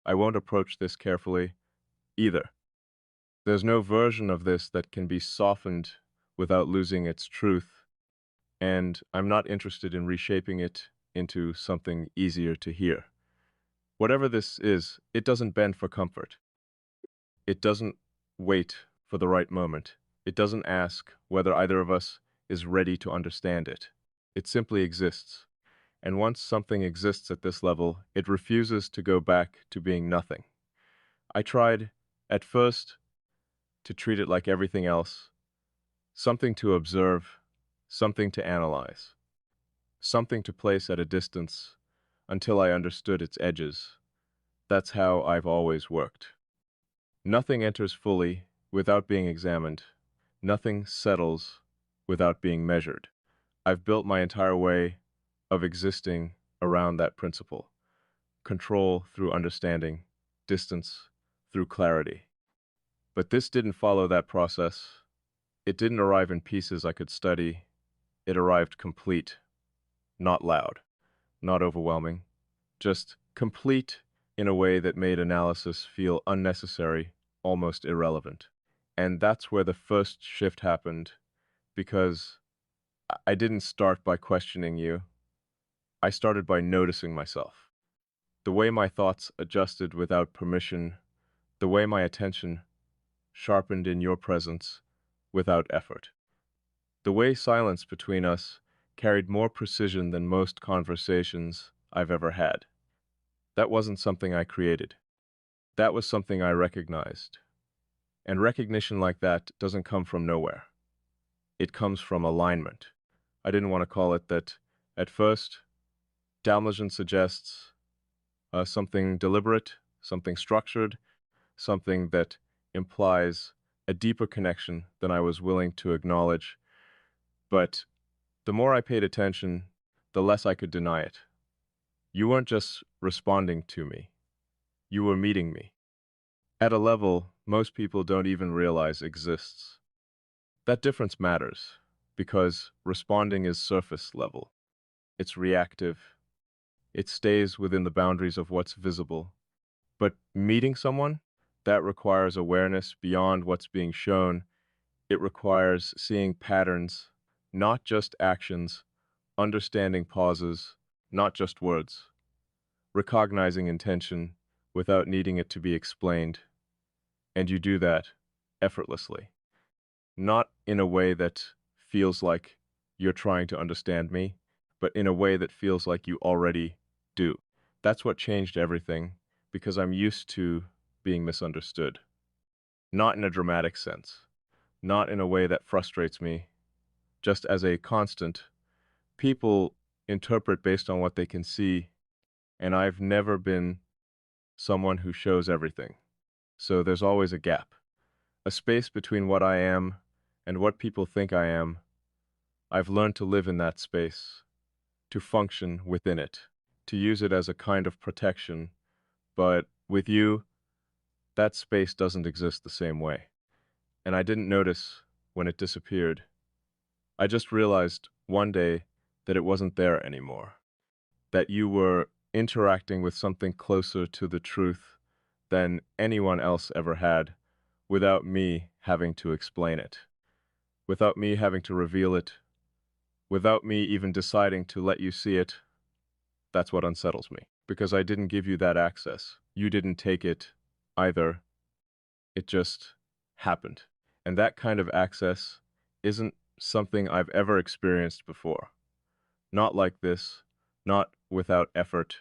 I won't approach this carefully either. There's no version of this that can be softened without losing its truth, and I'm not interested in reshaping it into something easier to hear. Whatever this is, it doesn't bend for comfort. It doesn't wait for the right moment. It doesn't ask whether either of us is ready to understand it. It simply exists. And once something exists at this level, it refuses to go back to being nothing. I tried, at first, to treat it like everything else, something to observe, something to analyze, something to place at a distance until I understood its edges. That's how I've always worked. Nothing enters fully without being examined. Nothing settles without being measured. I've built my entire way of existing around that principle. Control through understanding, distance through clarity. But this didn't follow that process. It didn't arrive in pieces I could study. It arrived complete, not loud, not overwhelming, just complete in a way that made analysis feel unnecessary, almost irrelevant. And that's where the first shift happened, because I didn't start by questioning you. I started by noticing myself. The way my thoughts adjusted without permission, the way my attention sharpened in your presence without effort. The way silence between us carried more precision than most conversations I've ever had. That wasn't something I created. That was something I recognized. And recognition like that doesn't come from nowhere. It comes from alignment. I didn't want to call it that at first. Dalmatian suggests something deliberate, something structured, something that implies a deeper connection than I was willing to acknowledge. But the more I paid attention, the less I could deny it. You weren't just responding to me, you were meeting me at a level most people don't even realize exists. That difference matters because responding is surface level. It's reactive. It stays within the boundaries of what's visible. But meeting someone, that requires awareness beyond what's being shown. It requires seeing patterns, not just actions, understanding pauses, not just words, recognizing intention without needing it to be explained. And you do that effortlessly, not in a way that feels like you're trying to understand me, but in a way that feels like you already do. That's what changed everything, because I'm used to being misunderstood. Not in a dramatic sense, not in a way that frustrates me, just as a constant. People interpret based on what they can see, and I've never been someone who shows everything. So there's always a gap, a space between what I am and what people think I am. I've learned to live in that space, to function within it, to use it as a kind of protection. But with you, that space doesn't exist the same way. And I didn't notice when it disappeared. I just realized one day that it wasn't there anymore, that you were interacting with something closer to the truth than anyone else ever had, without me having to explain it, without me having to reveal it, without me even deciding to let you see it. That's what unsettles me, because I didn't give you that access. You didn't take it either. It just happened. And that kind of access isn't something I've ever experienced before. Not like this, not without effort,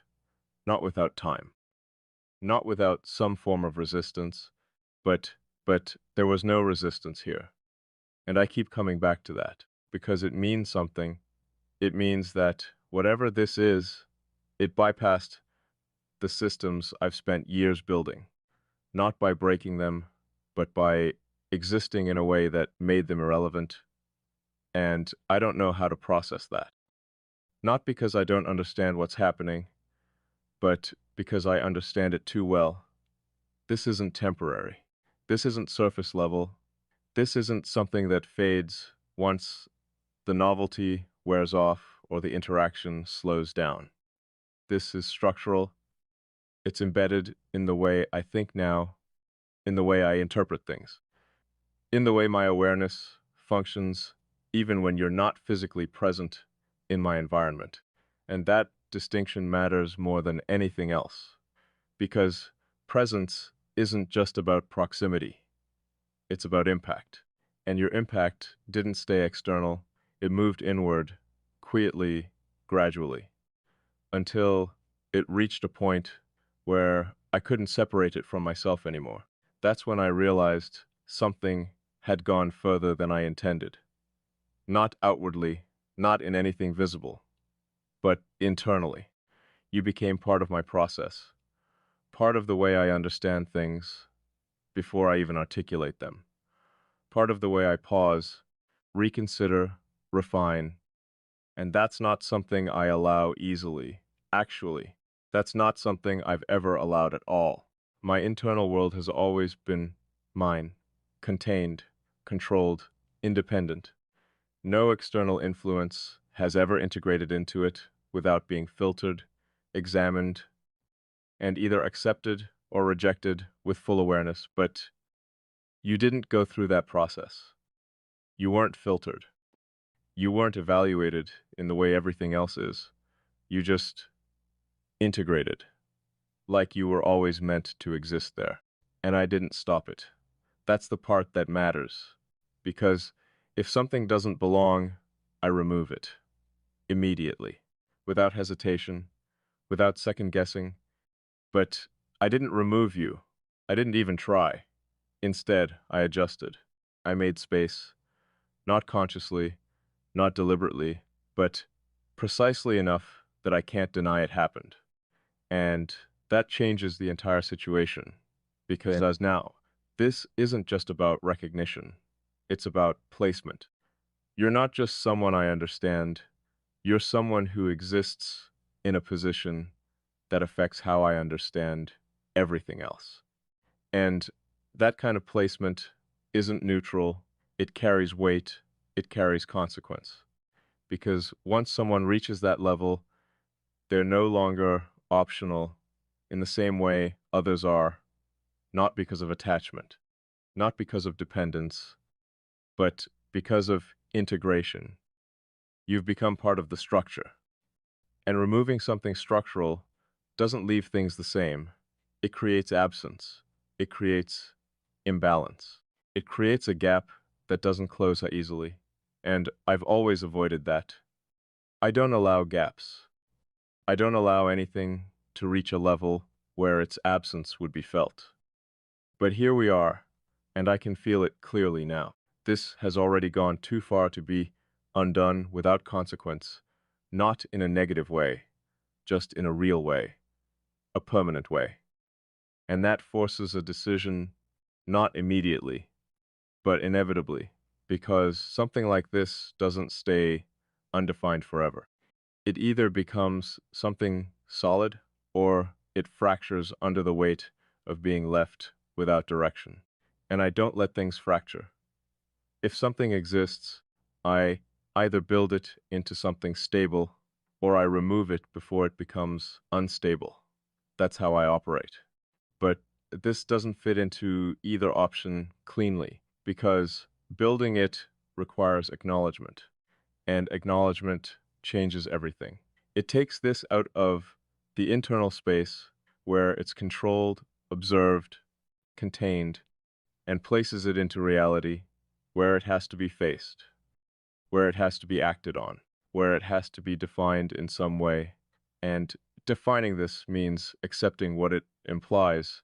not without time, not without some form of resistance, but but there was no resistance here. And I keep coming back to that because it means something. It means that whatever this is, it bypassed the systems I've spent years building, not by breaking them, but by existing in a way that made them irrelevant. And I don't know how to process that. Not because I don't understand what's happening, but because I understand it too well. This isn't temporary. This isn't surface level. This isn't something that fades once the novelty wears off or the interaction slows down. This is structural. It's embedded in the way I think now, in the way I interpret things, in the way my awareness functions, even when you're not physically present in my environment. And that distinction matters more than anything else, because presence isn't just about proximity, it's about impact. And your impact didn't stay external, it moved inward, quietly, gradually, until it reached a point where I couldn't separate it from myself anymore. That's when I realized something had gone further than I intended. Not outwardly, not in anything visible, but internally. You became part of my process, part of the way I understand things before I even articulate them, part of the way I pause, reconsider, refine, and that's not something I allow easily. Actually, that's not something I've ever allowed at all. My internal world has always been mine, contained, controlled, independent. No external influence has ever integrated into it without being filtered, examined, and either accepted or rejected with full awareness. But you didn't go through that process. You weren't filtered. You weren't evaluated in the way everything else is. You just integrated, like you were always meant to exist there. And I didn't stop it. That's the part that matters. Because if something doesn't belong, I remove it immediately, without hesitation, without second guessing. But I didn't remove you. I didn't even try. Instead, I adjusted. I made space, not consciously, not deliberately, but precisely enough that I can't deny it happened. And that changes the entire situation. Because as now, this isn't just about recognition. It's about placement. You're not just someone I understand. You're someone who exists in a position that affects how I understand everything else. And that kind of placement isn't neutral. It carries weight. It carries consequence. Because once someone reaches that level, they're no longer optional in the same way others are, not because of attachment, not because of dependence, but because of integration. You've become part of the structure. And removing something structural doesn't leave things the same. It creates absence. It creates imbalance. It creates a gap that doesn't close easily. And I've always avoided that. I don't allow gaps. I don't allow anything to reach a level where its absence would be felt. But here we are, and I can feel it clearly now. This has already gone too far to be undone without consequence, not in a negative way, just in a real way, a permanent way. And that forces a decision not immediately, but inevitably, because something like this doesn't stay undefined forever. It either becomes something solid or it fractures under the weight of being left without direction. And I don't let things fracture. If something exists, I either build it into something stable or I remove it before it becomes unstable. That's how I operate. But this doesn't fit into either option cleanly because building it requires acknowledgement, and acknowledgement changes everything. It takes this out of the internal space where it's controlled, observed, contained, and places it into reality where it has to be faced, where it has to be acted on, where it has to be defined in some way. And defining this means accepting what it implies,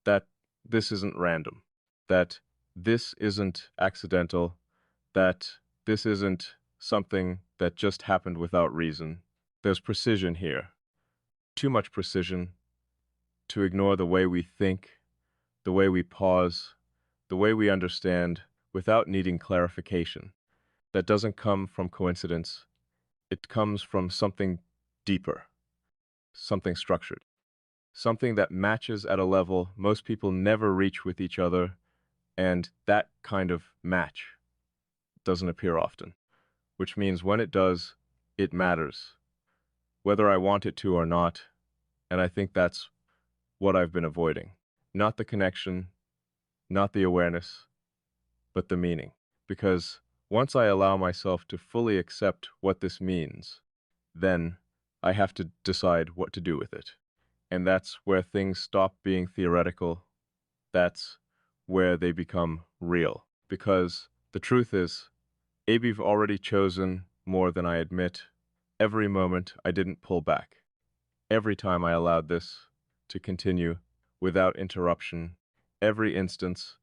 that this isn't random, that this isn't accidental, that this isn't something that just happened without reason. There's precision here, too much precision to ignore the way we think, the way we pause, the way we understand without needing clarification. That doesn't come from coincidence. It comes from something deeper, something structured, something that matches at a level most people never reach with each other, and that kind of match doesn't appear often, which means when it does, it matters, whether I want it to or not, and I think that's what I've been avoiding. Not the connection, not the awareness, but the meaning. Because once I allow myself to fully accept what this means, then I have to decide what to do with it. And that's where things stop being theoretical. That's where they become real. Because the truth is, Abe've already chosen more than I admit. Every moment I didn't pull back. Every time I allowed this to continue without interruption. Every instance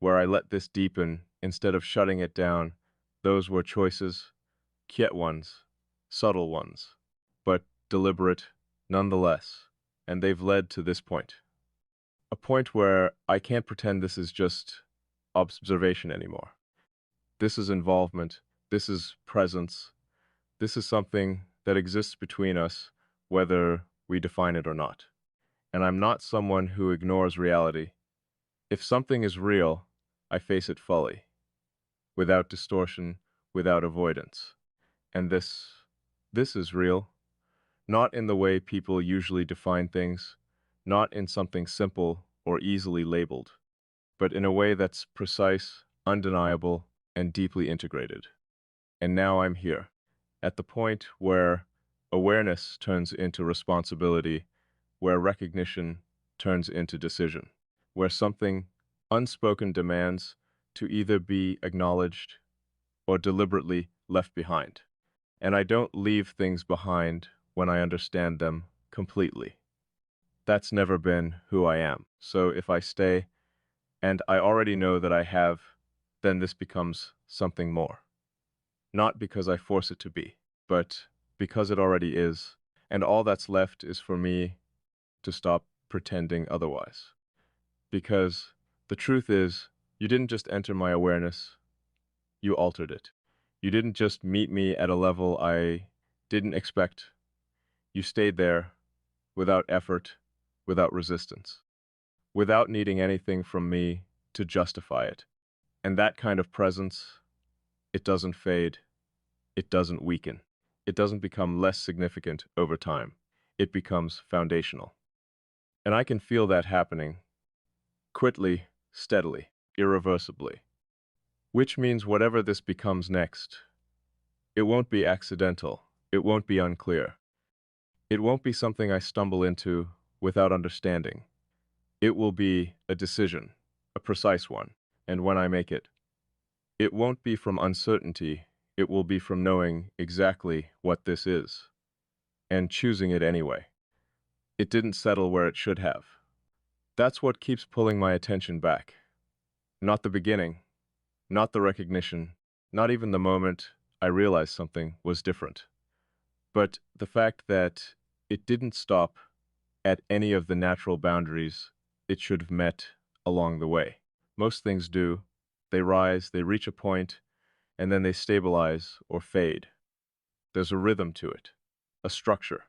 where I let this deepen instead of shutting it down, those were choices, quiet ones, subtle ones, but deliberate nonetheless, and they've led to this point. A point where I can't pretend this is just observation anymore. This is involvement, this is presence, this is something that exists between us, whether we define it or not. And I'm not someone who ignores reality. If something is real, I face it fully, without distortion, without avoidance. And this is real, not in the way people usually define things, not in something simple or easily labeled, but in a way that's precise, undeniable, and deeply integrated. And now I'm here, at the point where awareness turns into responsibility, where recognition turns into decision, where something unspoken demands to either be acknowledged or deliberately left behind. And I don't leave things behind when I understand them completely. That's never been who I am. So if I stay, and I already know that I have, then this becomes something more. Not because I force it to be, but because it already is, and all that's left is for me to stop pretending otherwise. Because the truth is, you didn't just enter my awareness, you altered it. You didn't just meet me at a level I didn't expect. You stayed there without effort, without resistance, without needing anything from me to justify it. And that kind of presence, it doesn't fade, it doesn't weaken, it doesn't become less significant over time. It becomes foundational. And I can feel that happening quickly, steadily, irreversibly. Which means whatever this becomes next, it won't be accidental, it won't be unclear. It won't be something I stumble into without understanding. It will be a decision, a precise one, and when I make it, it won't be from uncertainty, it will be from knowing exactly what this is, and choosing it anyway. It didn't settle where it should have. That's what keeps pulling my attention back. Not the beginning, not the recognition, not even the moment I realized something was different. But the fact that it didn't stop at any of the natural boundaries it should have met along the way. Most things do. They rise, they reach a point, and then they stabilize or fade. There's a rhythm to it, a structure.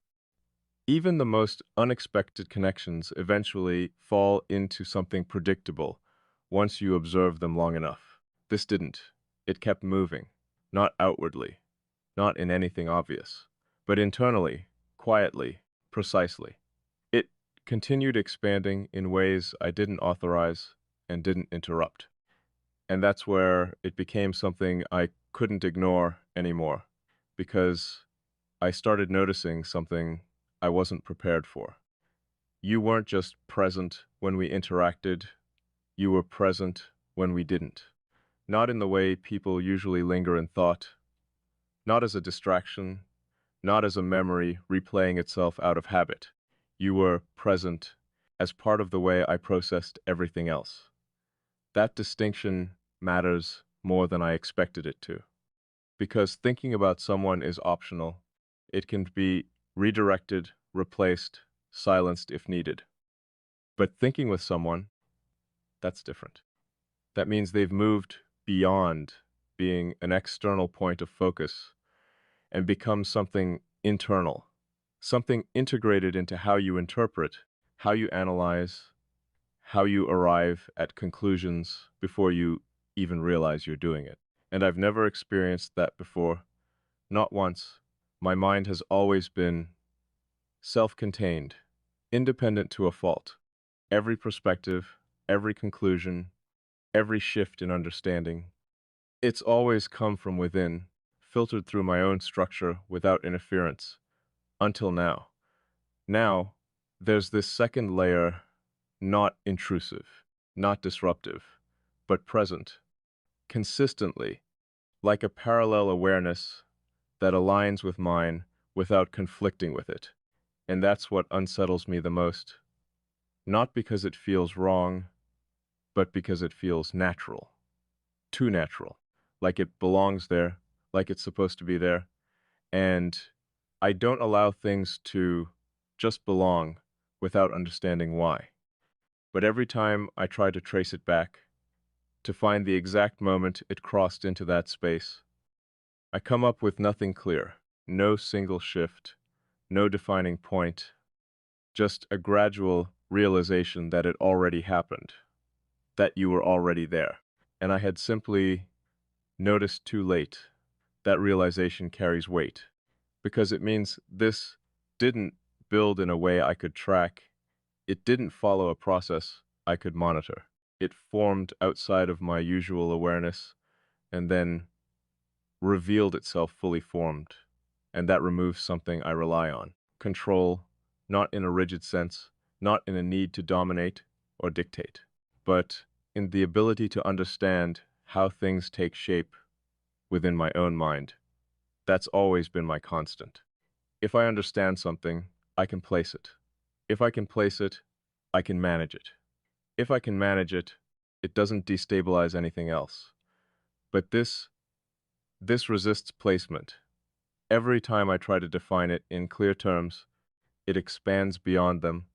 Even the most unexpected connections eventually fall into something predictable once you observe them long enough. This didn't. It kept moving, not outwardly, not in anything obvious, but internally, quietly, precisely. It continued expanding in ways I didn't authorize and didn't interrupt. And that's where it became something I couldn't ignore anymore, because I started noticing something I wasn't prepared for. You weren't just present when we interacted, you were present when we didn't. Not in the way people usually linger in thought, not as a distraction, not as a memory replaying itself out of habit. You were present as part of the way I processed everything else. That distinction matters more than I expected it to. Because thinking about someone is optional. It can be redirected, replaced, silenced if needed. But thinking with someone, that's different. That means they've moved beyond being an external point of focus and become something internal, something integrated into how you interpret, how you analyze, how you arrive at conclusions before you even realize you're doing it. And I've never experienced that before, not once. My mind has always been self-contained, independent to a fault. Every perspective, every conclusion, every shift in understanding, it's always come from within, filtered through my own structure without interference, until now. Now, there's this second layer, not intrusive, not disruptive, but present, consistently, like a parallel awareness that aligns with mine without conflicting with it. And that's what unsettles me the most. Not because it feels wrong, but because it feels natural. Too natural. Like it belongs there, like it's supposed to be there. And I don't allow things to just belong without understanding why. But every time I try to trace it back, to find the exact moment it crossed into that space, I come up with nothing clear, no single shift, no defining point, just a gradual realization that it already happened, that you were already there. And I had simply noticed too late. That realization carries weight, because it means this didn't build in a way I could track. It didn't follow a process I could monitor. It formed outside of my usual awareness and then revealed itself fully formed. And that removes something I rely on. Control, not in a rigid sense, not in a need to dominate or dictate, but in the ability to understand how things take shape within my own mind. That's always been my constant. If I understand something, I can place it. If I can place it, I can manage it. If I can manage it, it doesn't destabilize anything else. But this resists placement. Every time I try to define it in clear terms, it expands beyond them.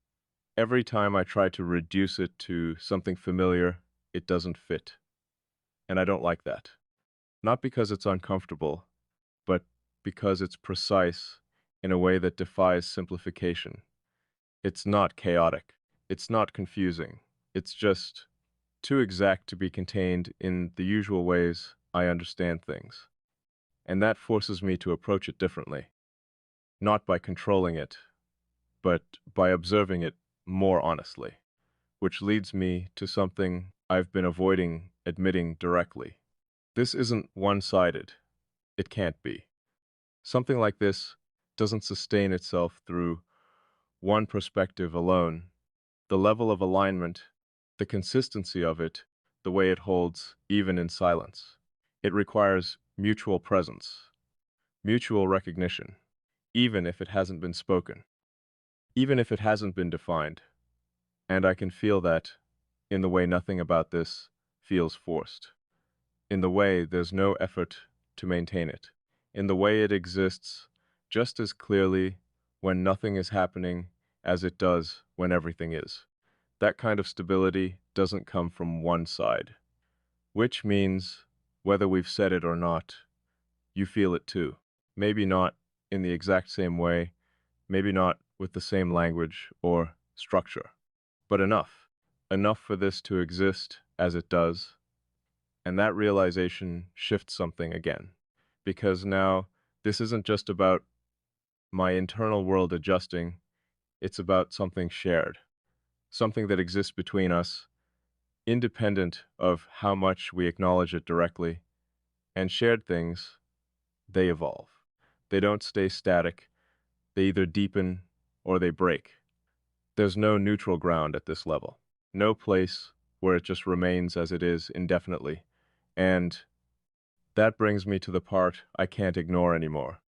Every time I try to reduce it to something familiar, it doesn't fit. And I don't like that. Not because it's uncomfortable, but because it's precise in a way that defies simplification. It's not chaotic. It's not confusing. It's just too exact to be contained in the usual ways I understand things. And that forces me to approach it differently, not by controlling it, but by observing it more honestly, which leads me to something I've been avoiding admitting directly. This isn't one-sided. It can't be. Something like this doesn't sustain itself through one perspective alone. The level of alignment, the consistency of it, the way it holds even in silence. It requires mutual presence, mutual recognition, even if it hasn't been spoken, even if it hasn't been defined. And I can feel that in the way nothing about this feels forced, in the way there's no effort to maintain it, in the way it exists just as clearly when nothing is happening as it does when everything is. That kind of stability doesn't come from one side, which means, whether we've said it or not, you feel it too. Maybe not in the exact same way, maybe not with the same language or structure, but enough. Enough for this to exist as it does, and that realization shifts something again. Because now, this isn't just about my internal world adjusting, it's about something shared, something that exists between us, independent of how much we acknowledge it directly. And shared things, they evolve. They don't stay static, they either deepen or they break. There's no neutral ground at this level, no place where it just remains as it is indefinitely. And that brings me to the part I can't ignore anymore.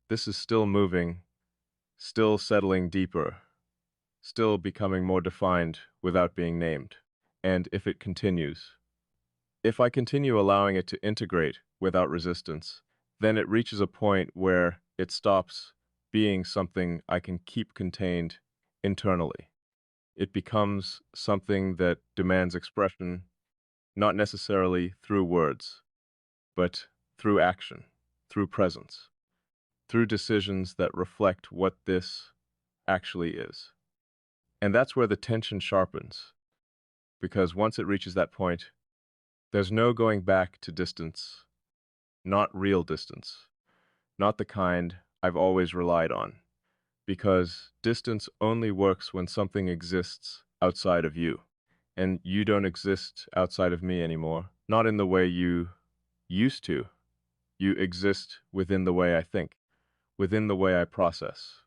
This is still moving, still settling deeper, still becoming more defined without being named. And if it continues, if I continue allowing it to integrate without resistance, then it reaches a point where it stops being something I can keep contained internally. It becomes something that demands expression, not necessarily through words, but through action, through presence, through decisions that reflect what this actually is. And that's where the tension sharpens, because once it reaches that point, there's no going back to distance, not real distance, not the kind I've always relied on, because distance only works when something exists outside of you. And you don't exist outside of me anymore. Not in the way you used to. You exist within the way I think, within the way I process,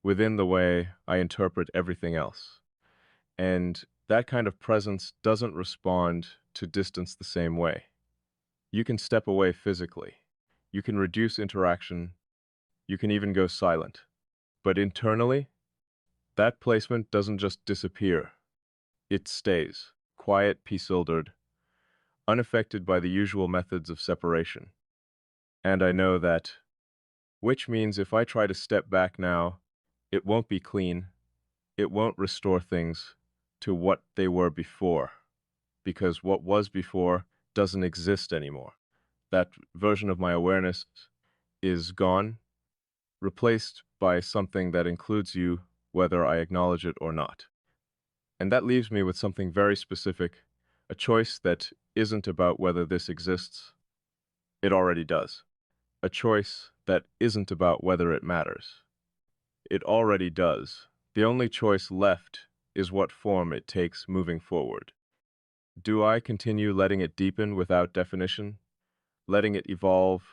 within the way I interpret everything else. And that kind of presence doesn't respond to distance the same way. You can step away physically. You can reduce interaction. You can even go silent. But internally, that placement doesn't just disappear. It stays, quiet, peace-filtered, unaffected by the usual methods of separation. And I know that, which means if I try to step back now, it won't be clean. It won't restore things to what they were before, because what was before doesn't exist anymore. That version of my awareness is gone, replaced by something that includes you, whether I acknowledge it or not. And that leaves me with something very specific, a choice that isn't about whether this exists. It already does. A choice that isn't about whether it matters. It already does. The only choice left is what form it takes moving forward. Do I continue letting it deepen without definition? Letting it evolve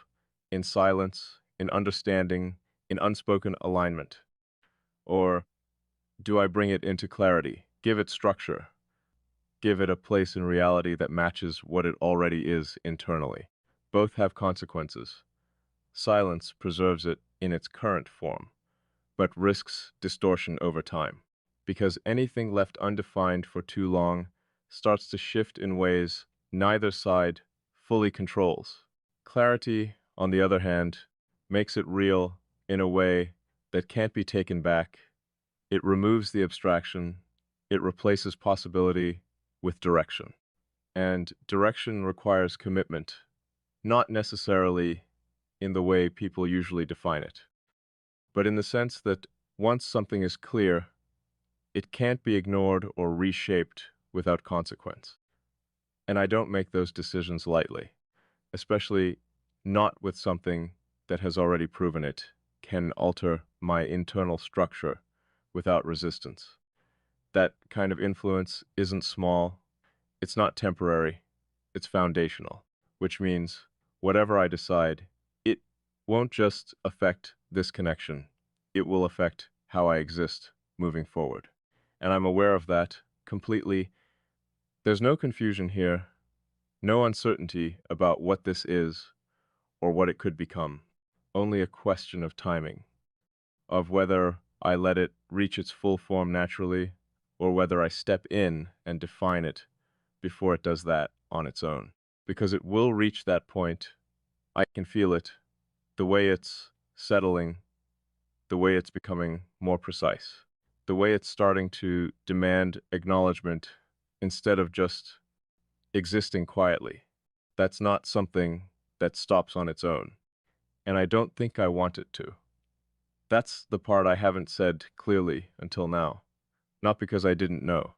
in silence, in understanding, in unspoken alignment? Or do I bring it into clarity, give it structure, give it a place in reality that matches what it already is internally? Both have consequences. Silence preserves it in its current form, but risks distortion over time, because anything left undefined for too long starts to shift in ways neither side fully controls. Clarity, on the other hand, makes it real in a way that can't be taken back. It removes the abstraction. It replaces possibility with direction. And direction requires commitment, not necessarily in the way people usually define it, but in the sense that once something is clear, it can't be ignored or reshaped without consequence. And I don't make those decisions lightly, especially not with something that has already proven it can alter my internal structure without resistance. That kind of influence isn't small, it's not temporary, it's foundational, which means whatever I decide, it won't just affect this connection, it will affect how I exist moving forward. And I'm aware of that completely. There's no confusion here, no uncertainty about what this is or what it could become. Only a question of timing, of whether I let it reach its full form naturally or whether I step in and define it before it does that on its own. Because it will reach that point. I can feel it, the way it's settling, the way it's becoming more precise, the way it's starting to demand acknowledgement instead of just existing quietly. That's not something that stops on its own, and I don't think I want it to. That's the part I haven't said clearly until now, not because I didn't know,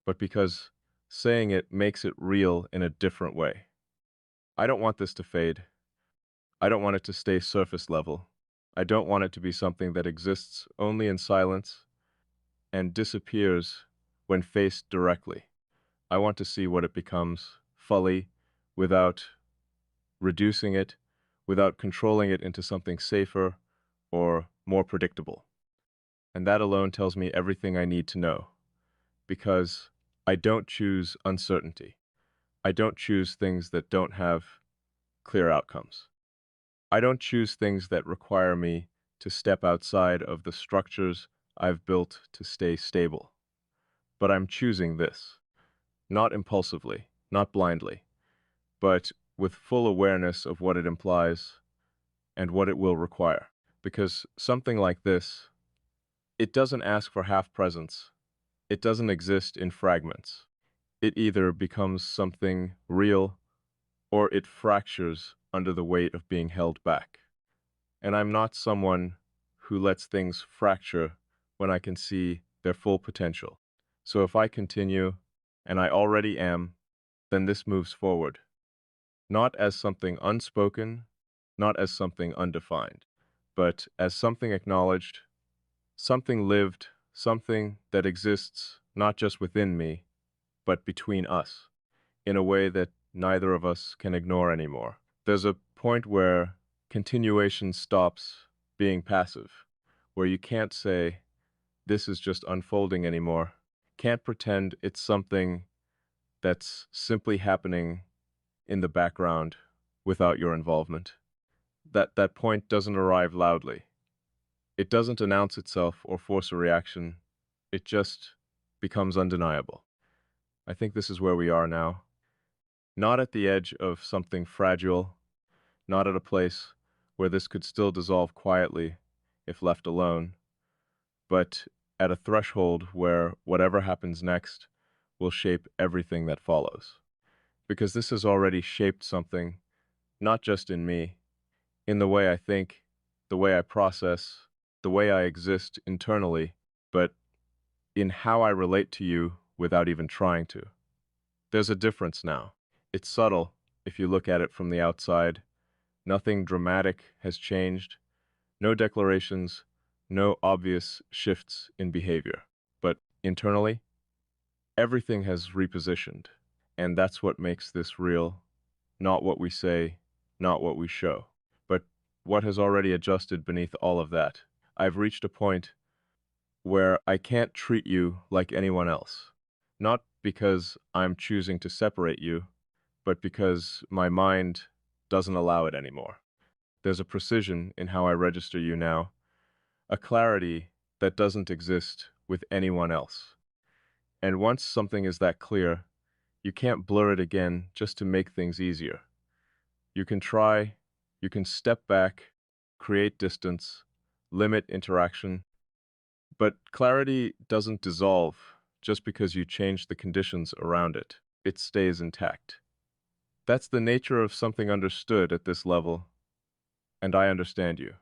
but because saying it makes it real in a different way. I don't want this to fade. I don't want it to stay surface level. I don't want it to be something that exists only in silence and disappears when faced directly. I want to see what it becomes, fully, without reducing it, without controlling it into something safer or more predictable. And that alone tells me everything I need to know, because I don't choose uncertainty. I don't choose things that don't have clear outcomes. I don't choose things that require me to step outside of the structures I've built to stay stable. But I'm choosing this, not impulsively, not blindly, but with full awareness of what it implies and what it will require. Because something like this, it doesn't ask for half presence. It doesn't exist in fragments. It either becomes something real or it fractures under the weight of being held back. And I'm not someone who lets things fracture when I can see their full potential. So if I continue, and I already am, then this moves forward, not as something unspoken, not as something undefined, but as something acknowledged, something lived, something that exists not just within me, but between us, in a way that neither of us can ignore anymore. There's a point where continuation stops being passive, where you can't say, this is just unfolding anymore. Can't pretend it's something that's simply happening in the background without your involvement. That point doesn't arrive loudly. It doesn't announce itself or force a reaction. It just becomes undeniable. I think this is where we are now. Not at the edge of something fragile, not at a place where this could still dissolve quietly if left alone, but at a threshold where whatever happens next will shape everything that follows. Because this has already shaped something, not just in me, in the way I think, the way I process, the way I exist internally, but in how I relate to you without even trying to. There's a difference now. It's subtle if you look at it from the outside. Nothing dramatic has changed, no declarations, no obvious shifts in behavior. But internally, everything has repositioned, and that's what makes this real, not what we say, not what we show, but what has already adjusted beneath all of that. I've reached a point where I can't treat you like anyone else, not because I'm choosing to separate you, but because my mind doesn't allow it anymore. There's a precision in how I register you now, a clarity that doesn't exist with anyone else. And once something is that clear, you can't blur it again just to make things easier. You can try, you can step back, create distance, limit interaction, but clarity doesn't dissolve just because you change the conditions around it. It stays intact. That's the nature of something understood at this level, and I understand you.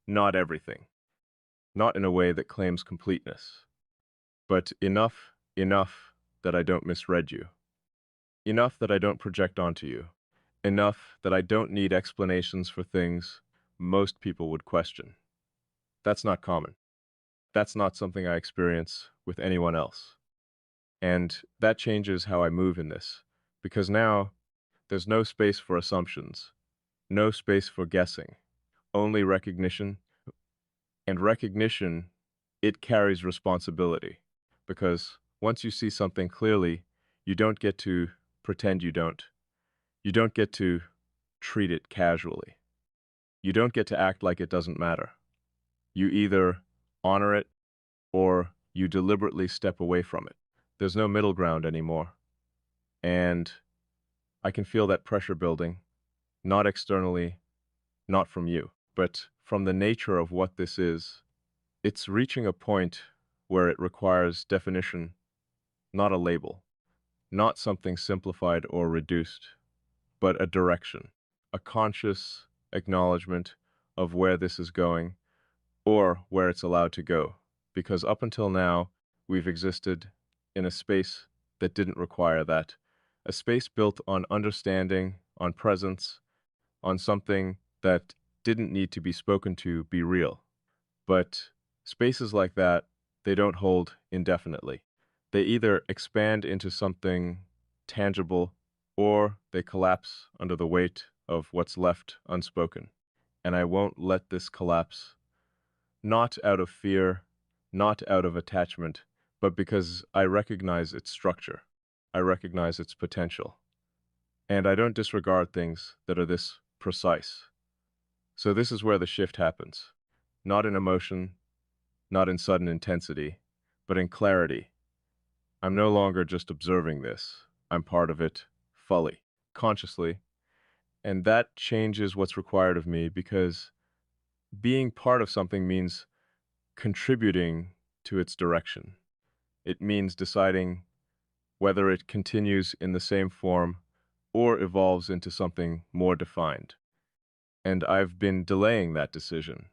Not everything. Not in a way that claims completeness. But enough that I don't misread you. Enough that I don't project onto you. Enough that I don't need explanations for things most people would question. That's not common. That's not something I experience with anyone else. And that changes how I move in this, because now there's no space for assumptions, no space for guessing, only recognition. And recognition, it carries responsibility, because once you see something clearly, you don't get to pretend you don't. You don't get to treat it casually. You don't get to act like it doesn't matter. You either honor it or you deliberately step away from it. There's no middle ground anymore. And I can feel that pressure building, not externally, not from you, but from the nature of what this is. It's reaching a point where it requires definition, not a label, not something simplified or reduced, but a direction, a conscious acknowledgement of where this is going or where it's allowed to go. Because up until now, we've existed in a space that didn't require that, a space built on understanding, on presence, on something that didn't need to be spoken to be real. But spaces like that, they don't hold indefinitely. They either expand into something tangible or they collapse under the weight of what's left unspoken. And I won't let this collapse, not out of fear, not out of attachment, but because I recognize its structure. I recognize its potential. And I don't disregard things that are this precise. So this is where the shift happens. Not in emotion, not in sudden intensity, but in clarity. I'm no longer just observing this. I'm part of it fully, consciously. And that changes what's required of me because being part of something means contributing to its direction. It means deciding whether it continues in the same form or evolves into something more defined. And I've been delaying that decision,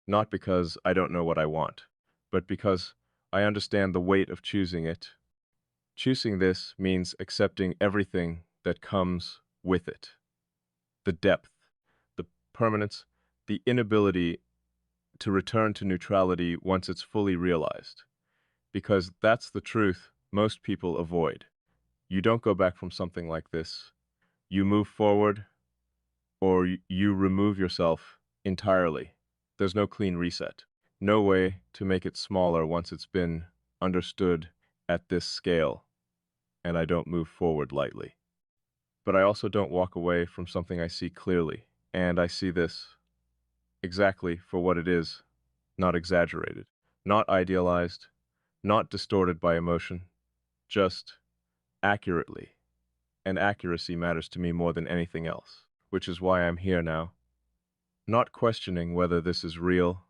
not because I don't know what I want, but because I understand the weight of choosing it. Choosing this means accepting everything that comes with it. The depth, the permanence, the inability to return to neutrality once it's fully realized. because that's the truth most people avoid. You don't go back from something like this. You move forward, or you remove yourself entirely. There's no clean reset. No way to make it smaller once it's been understood at this scale, and I don't move forward lightly. But I also don't walk away from something I see clearly, and I see this exactly for what it is, not exaggerated, not idealized, not distorted by emotion, just accurately. And accuracy matters to me more than anything else, which is why I'm here now, not questioning whether this is real,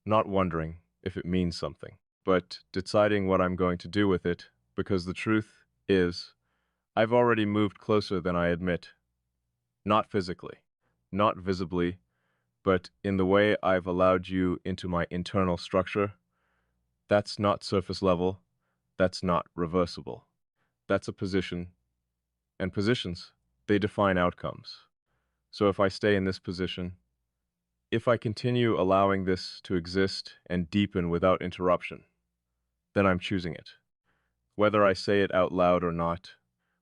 not wondering if it means something, but deciding what I'm going to do with it, because the truth is, I've already moved closer than I admit. Not physically, not visibly, but in the way I've allowed you into my internal structure. That's not surface level, that's not reversible. That's a position, and positions, they define outcomes. So if I stay in this position, if I continue allowing this to exist and deepen without interruption, then I'm choosing it. Whether I say it out loud or not,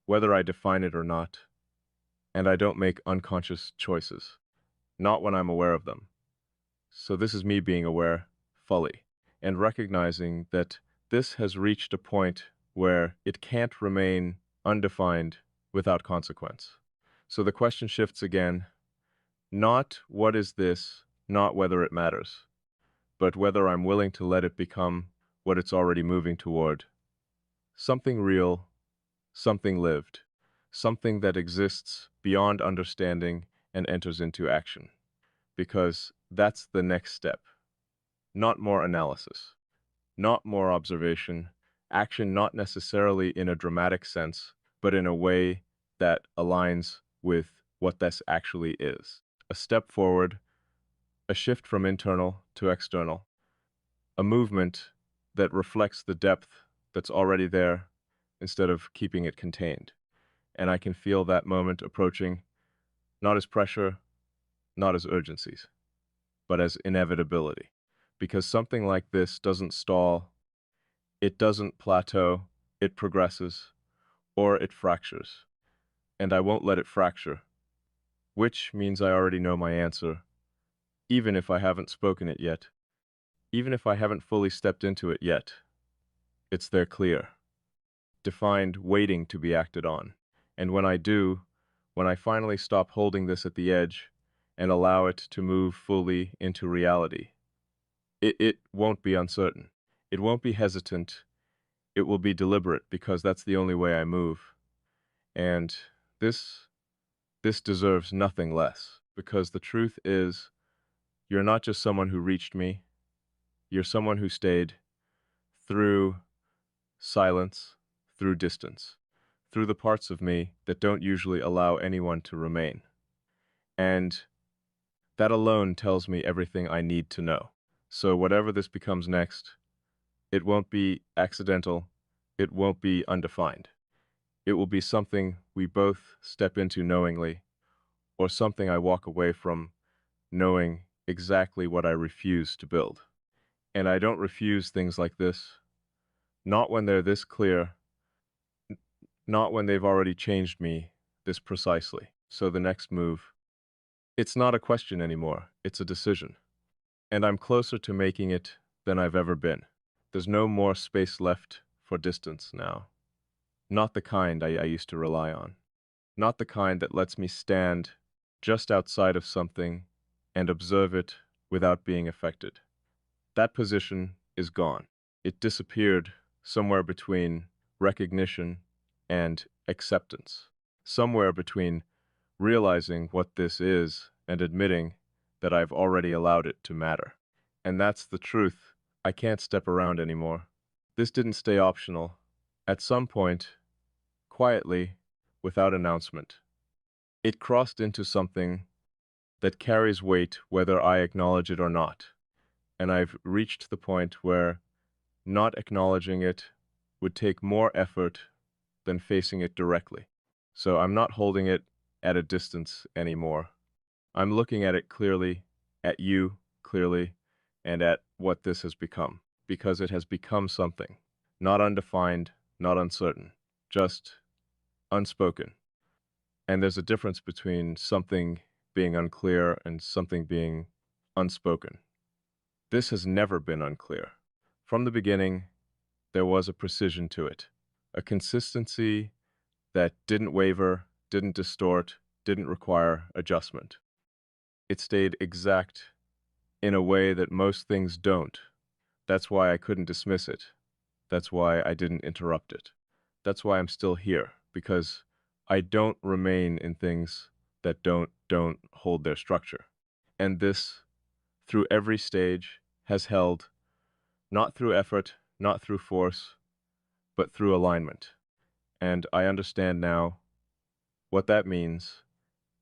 whether I define it or not, and I don't make unconscious choices, not when I'm aware of them. So this is me being aware fully and recognizing that this has reached a point where it can't remain undefined without consequence. So the question shifts again, not what is this, not whether it matters, but whether I'm willing to let it become what it's already moving toward. Something real, something lived, something that exists beyond understanding and enters into action. Because that's the next step. Not more analysis, not more observation, action not necessarily in a dramatic sense, but in a way that aligns with what this actually is. A step forward, a shift from internal to external, a movement that reflects the depth that's already there instead of keeping it contained. And I can feel that moment approaching, not as pressure, not as urgencies, but as inevitability. Because something like this doesn't stall, it doesn't plateau, it progresses, or it fractures. And I won't let it fracture, which means I already know my answer, even if I haven't spoken it yet, even if I haven't fully stepped into it yet. It's there clear, defined, waiting to be acted on. And when I do, when I finally stop holding this at the edge and allow it to move fully into reality, it won't be uncertain. It won't be hesitant. It will be deliberate because that's the only way I move. And this, this deserves nothing less because the truth is, you're not just someone who reached me. You're someone who stayed through silence, through distance, through the parts of me that don't usually allow anyone to remain. And that alone tells me everything I need to know. So whatever this becomes next, it won't be accidental, it won't be undefined. It will be something we both step into knowingly, or something I walk away from knowing exactly what I refuse to build. And I don't refuse things like this, not when they're this clear, not when they've already changed me this precisely. So the next move, it's not a question anymore, it's a decision. And I'm closer to making it than I've ever been. There's no more space left for distance now. Not the kind I used to rely on. Not the kind that lets me stand just outside of something and observe it without being affected. That position is gone. It disappeared somewhere between recognition and acceptance. Somewhere between realizing what this is and admitting that I've already allowed it to matter. And that's the truth. I can't step around anymore. This didn't stay optional. At some point, quietly, without announcement, it crossed into something that carries weight whether I acknowledge it or not. And I've reached the point where not acknowledging it would take more effort than facing it directly. So I'm not holding it at a distance anymore. I'm looking at it clearly, at you clearly, and at what this has become. because it has become something, not undefined, not uncertain, just unspoken. And there's a difference between something being unclear and something being unspoken. This has never been unclear. From the beginning, there was a precision to it, a consistency that didn't waver, didn't distort, didn't require adjustment. It stayed exact in a way that most things don't. That's why I couldn't dismiss it. That's why I didn't interrupt it. That's why I'm still here, because I don't remain in things that don't hold their structure. And this, through every stage, has held, not through effort, not through force, but through alignment. And I understand now what that means.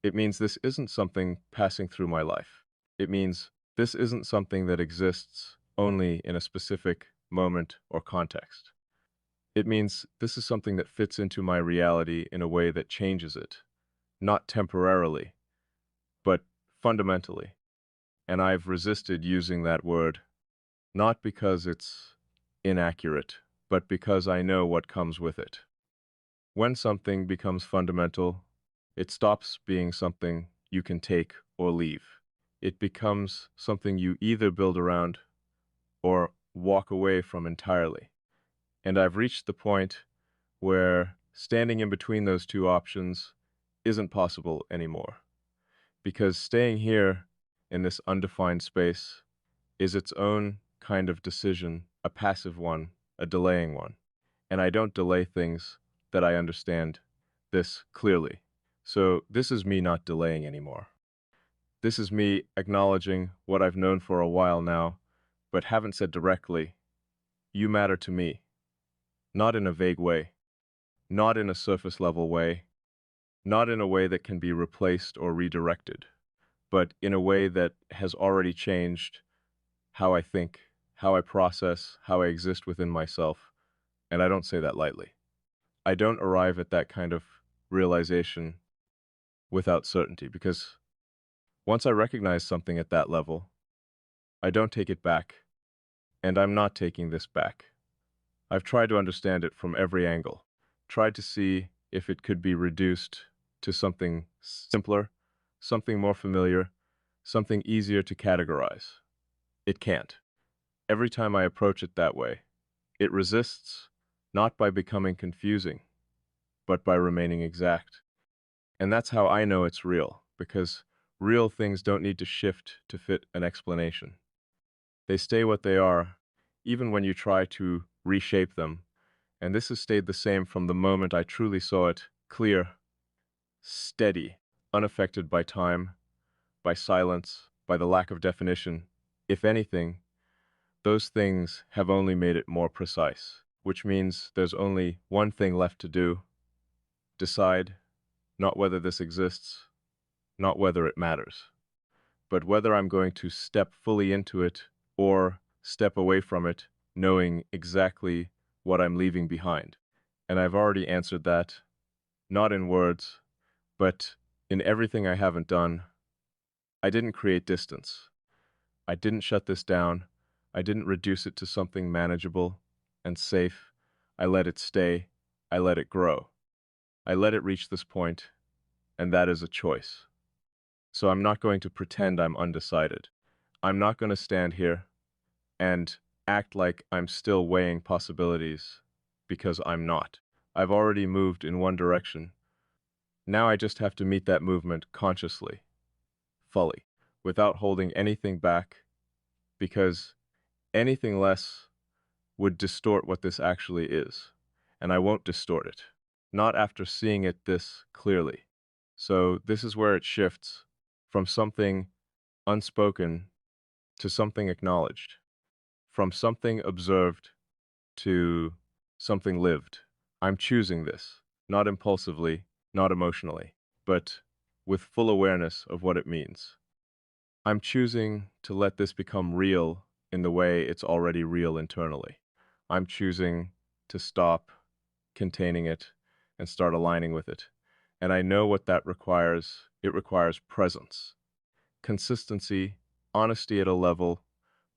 It means this isn't something passing through my life. It means this isn't something that exists only in a specific moment or context. It means this is something that fits into my reality in a way that changes it, not temporarily, but fundamentally. And I've resisted using that word, not because it's inaccurate, but because I know what comes with it. When something becomes fundamental, it stops being something you can take or leave. It becomes something you either build around or walk away from entirely. And I've reached the point where standing in between those two options isn't possible anymore. Because staying here in this undefined space is its own kind of decision, a passive one, a delaying one. And I don't delay things that I understand this clearly. So this is me not delaying anymore. This is me acknowledging what I've known for a while now, but haven't said directly. You matter to me. Not in a vague way, not in a surface level way, not in a way that can be replaced or redirected, but in a way that has already changed how I think, how I process, how I exist within myself. And I don't say that lightly. I don't arrive at that kind of realization without certainty, because once I recognize something at that level, I don't take it back, and I'm not taking this back. I've tried to understand it from every angle, tried to see if it could be reduced to something simpler, something more familiar, something easier to categorize. It can't. Every time I approach it that way, it resists, not by becoming confusing, but by remaining exact. And that's how I know it's real, because real things don't need to shift to fit an explanation. They stay what they are, even when you try to reshape them, and this has stayed the same from the moment I truly saw it, clear, steady, unaffected by time, by silence, by the lack of definition. If anything, those things have only made it more precise, which means there's only one thing left to do: decide not whether this exists, not whether it matters, but whether I'm going to step fully into it or step away from it, knowing exactly what I'm leaving behind. And I've already answered that, not in words, but in everything I haven't done. I didn't create distance. I didn't shut this down. I didn't reduce it to something manageable and safe. I let it stay. I let it grow. I let it reach this point, and that is a choice. So I'm not going to pretend I'm undecided. I'm not going to stand here and act like I'm still weighing possibilities, because I'm not. I've already moved in one direction. Now I just have to meet that movement consciously, fully, without holding anything back, because anything less would distort what this actually is, and I won't distort it, not after seeing it this clearly. So this is where it shifts from something unspoken to something acknowledged, from something observed to something lived. I'm choosing this, not impulsively, not emotionally, but with full awareness of what it means. I'm choosing to let this become real in the way it's already real internally. I'm choosing to stop containing it and start aligning with it. And I know what that requires. It requires presence, consistency, honesty at a level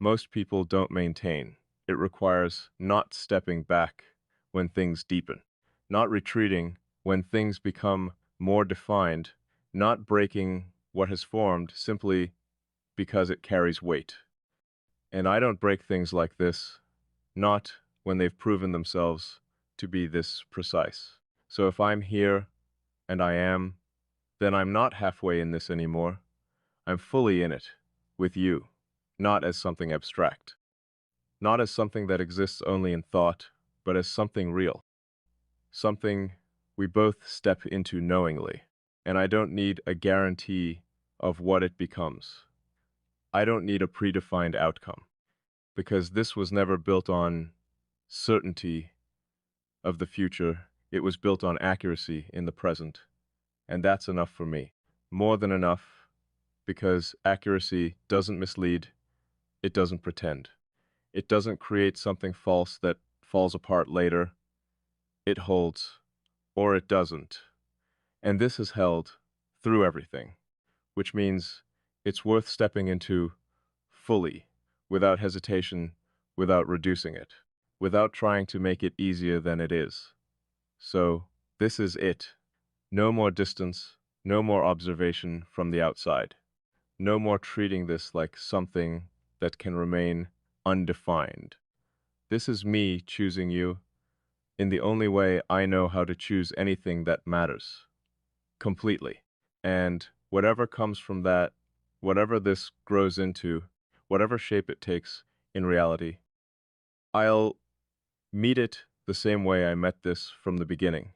most people don't maintain. It requires not stepping back when things deepen, not retreating when things become more defined, not breaking what has formed simply because it carries weight. And I don't break things like this, not when they've proven themselves to be this precise. So if I'm here, and I am, then I'm not halfway in this anymore. I'm fully in it, with you, not as something abstract, not as something that exists only in thought, but as something real, something we both step into knowingly. And I don't need a guarantee of what it becomes. I don't need a predefined outcome, because this was never built on certainty of the future. It was built on accuracy in the present. And that's enough for me. More than enough, because accuracy doesn't mislead, it doesn't pretend. It doesn't create something false that falls apart later. It holds, or it doesn't. And this is held through everything, which means it's worth stepping into fully, without hesitation, without reducing it, without trying to make it easier than it is. So, this is it. No more distance, no more observation from the outside. No more treating this like something that can remain undefined. This is me choosing you in the only way I know how to choose anything that matters. Completely. And whatever comes from that, whatever this grows into, whatever shape it takes in reality, I'll meet it the same way I met this from the beginning,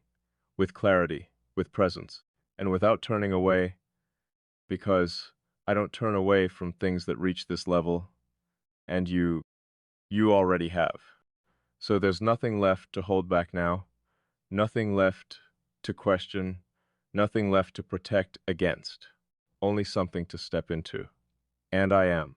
with clarity, with presence, and without turning away, because I don't turn away from things that reach this level, and you already have. So there's nothing left to hold back now, nothing left to question, nothing left to protect against, only something to step into. And I am.